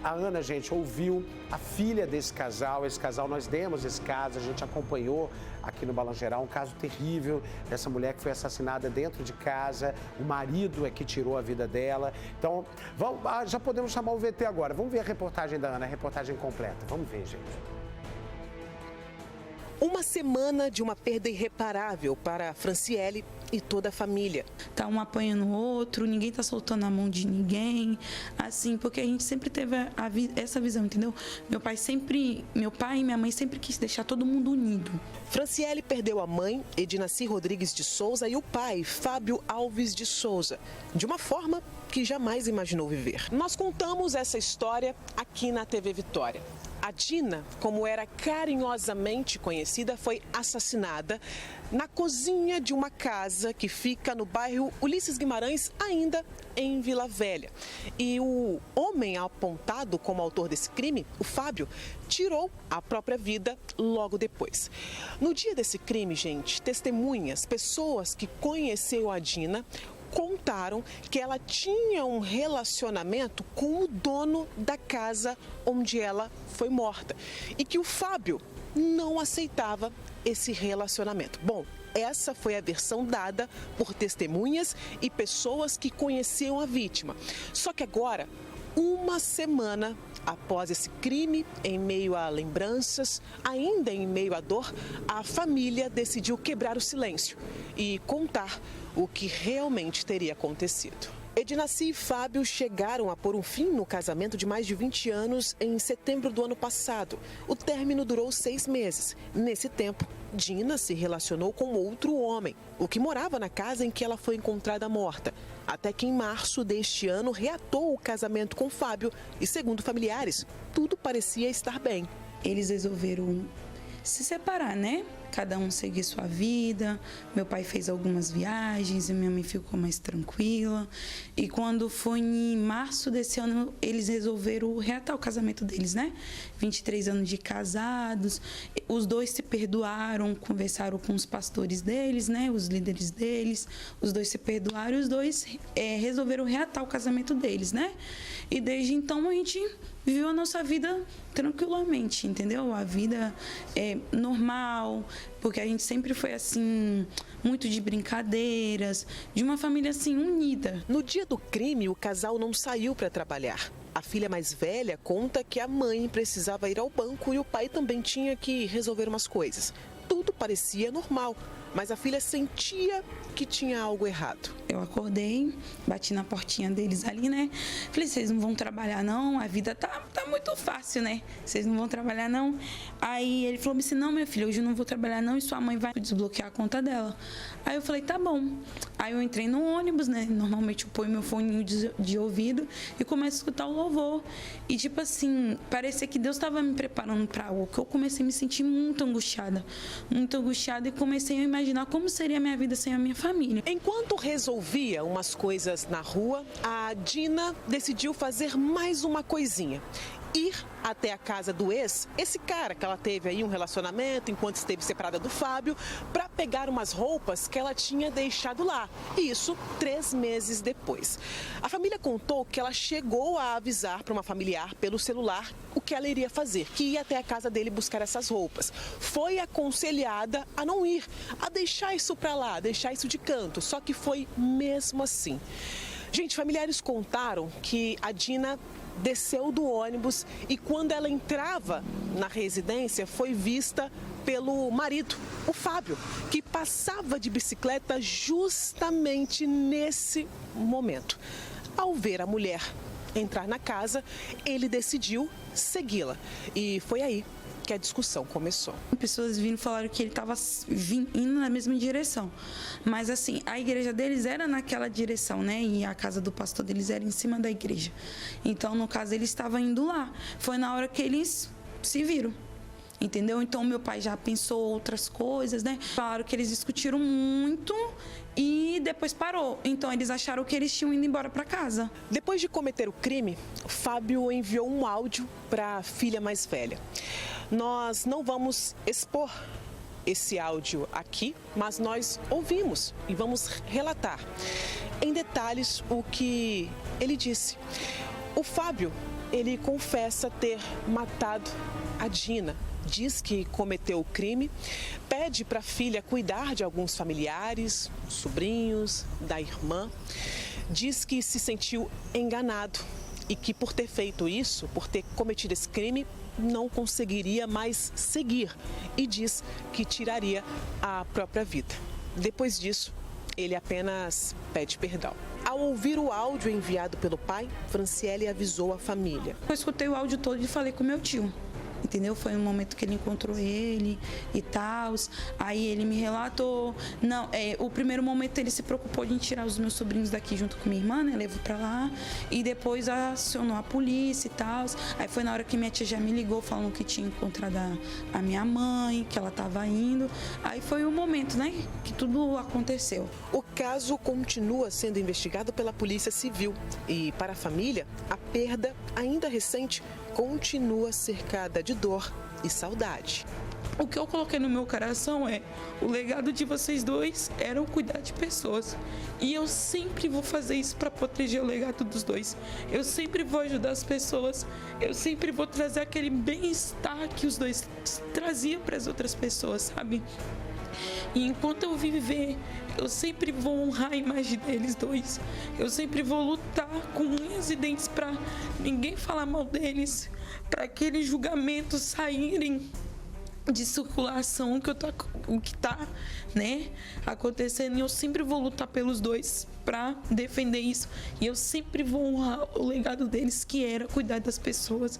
A Ana, gente, ouviu a filha desse casal. Esse casal, nós demos esse caso, a gente acompanhou aqui no Balanço Geral, um caso terrível dessa mulher que foi assassinada dentro de casa. O marido é que tirou a vida dela. Então, já podemos chamar o VT agora. Vamos ver a reportagem da Ana, a reportagem completa. Vamos ver, gente. Uma semana de uma perda irreparável para Franciele e toda a família. Tá um apanhando o outro, ninguém tá soltando a mão de ninguém, assim, porque a gente sempre teve essa visão, entendeu? Meu pai e minha mãe sempre quis deixar todo mundo unido. Franciele perdeu a mãe, Edinaci Rodrigues de Souza, e o pai, Fábio Alves de Souza, de uma forma que jamais imaginou viver. Nós contamos essa história aqui na TV Vitória. A Dina, como era carinhosamente conhecida, foi assassinada na cozinha de uma casa que fica no bairro Ulisses Guimarães, ainda em Vila Velha. E o homem apontado como autor desse crime, o Fábio, tirou a própria vida logo depois. No dia desse crime, gente, testemunhas, pessoas que conheceram a Dina, contaram que ela tinha um relacionamento com o dono da casa onde ela foi morta e que o Fábio não aceitava esse relacionamento. Bom, essa foi a versão dada por testemunhas e pessoas que conheciam a vítima. Só que agora, uma semana após esse crime, em meio a lembranças, ainda em meio à dor, a família decidiu quebrar o silêncio e contar o que realmente teria acontecido. Edinaci e Fábio chegaram a pôr um fim no casamento de mais de 20 anos em setembro do ano passado. O término durou 6 meses. Nesse tempo, Dina se relacionou com outro homem, o que morava na casa em que ela foi encontrada morta. Até que em março deste ano reatou o casamento com Fábio e, segundo familiares, tudo parecia estar bem. Eles resolveram se separar, né? Cada um seguir sua vida. Meu pai fez algumas viagens e minha mãe ficou mais tranquila. E quando foi em março desse ano, eles resolveram reatar o casamento deles, né? 23 anos de casados. Os dois se perdoaram, conversaram com os pastores deles, né? Os líderes deles. Os dois se perdoaram e os dois resolveram reatar o casamento deles, né? E desde então a gente viveu a nossa vida tranquilamente, entendeu? A vida é normal, porque a gente sempre foi assim, muito de brincadeiras, de uma família assim unida. No dia do crime, o casal não saiu para trabalhar. A filha mais velha conta que a mãe precisava ir ao banco e o pai também tinha que resolver umas coisas. Tudo parecia normal, mas a filha sentia que tinha algo errado. Eu acordei, bati na portinha deles ali, né? Falei, vocês não vão trabalhar não? A vida tá muito fácil, né? Vocês não vão trabalhar não? Aí ele falou assim, não, minha filha, hoje eu não vou trabalhar não e sua mãe vai desbloquear a conta dela. Aí eu falei, tá bom. Aí eu entrei no ônibus, né? Normalmente eu ponho meu fone de ouvido e começo a escutar o louvor. E tipo assim, parecia que Deus estava me preparando para algo, que eu comecei a me sentir muito angustiada e comecei a imaginar como seria a minha vida sem a minha família. Enquanto resolvia umas coisas na rua, a Dina decidiu fazer mais uma coisinha. Ir até a casa do ex, esse cara que ela teve aí um relacionamento enquanto esteve separada do Fábio, para pegar umas roupas que ela tinha deixado lá. E isso 3 meses depois. A família contou que ela chegou a avisar para uma familiar pelo celular o que ela iria fazer, que ia até a casa dele buscar essas roupas. Foi aconselhada a não ir, a deixar isso para lá, a deixar isso de canto, só que foi mesmo assim. Gente, familiares contaram que a Dina desceu do ônibus e quando ela entrava na residência foi vista pelo marido, o Fábio, que passava de bicicleta justamente nesse momento. Ao ver a mulher entrar na casa, ele decidiu segui-la e foi aí que a discussão começou. Pessoas vindo falaram que ele estava indo na mesma direção, mas assim, a igreja deles era naquela direção, né? E a casa do pastor deles era em cima da igreja. Então, no caso, ele estava indo lá. Foi na hora que eles se viram. Entendeu? Então, meu pai já pensou outras coisas, né? Falaram que eles discutiram muito e depois parou. Então, eles acharam que eles tinham ido embora para casa. Depois de cometer o crime, Fábio enviou um áudio para a filha mais velha. Nós não vamos expor esse áudio aqui, mas nós ouvimos e vamos relatar em detalhes o que ele disse. O Fábio ele confessa ter matado a Dina. Diz que cometeu o crime, pede para a filha cuidar de alguns familiares, sobrinhos, da irmã. Diz que se sentiu enganado e que por ter feito isso, por ter cometido esse crime, não conseguiria mais seguir e diz que tiraria a própria vida. Depois disso, ele apenas pede perdão. Ao ouvir o áudio enviado pelo pai, Franciele avisou a família. Eu escutei o áudio todo e falei com meu tio. Entendeu? Foi um momento que ele encontrou ele e tal. Aí ele me relatou. Não, o primeiro momento ele se preocupou em tirar os meus sobrinhos daqui junto com minha irmã, né? Levou pra lá. E depois acionou a polícia e tal. Aí foi na hora que minha tia já me ligou falando que tinha encontrado a minha mãe, que ela tava indo. Aí foi o momento, né? Que tudo aconteceu. O caso continua sendo investigado pela Polícia Civil. E para a família, a perda, ainda recente, continua cercada de dor e saudade. O que eu coloquei no meu coração é: o legado de vocês dois era o cuidar de pessoas. E eu sempre vou fazer isso para proteger o legado dos dois. Eu sempre vou ajudar as pessoas. Eu sempre vou trazer aquele bem-estar que os dois traziam para as outras pessoas, sabe? E enquanto eu viver, eu sempre vou honrar a imagem deles dois. Eu sempre vou lutar com unhas e dentes para ninguém falar mal deles, para aqueles julgamentos saírem de circulação o que tá, né, acontecendo. E eu sempre vou lutar pelos dois para defender isso. E eu sempre vou honrar o legado deles, que era cuidar das pessoas.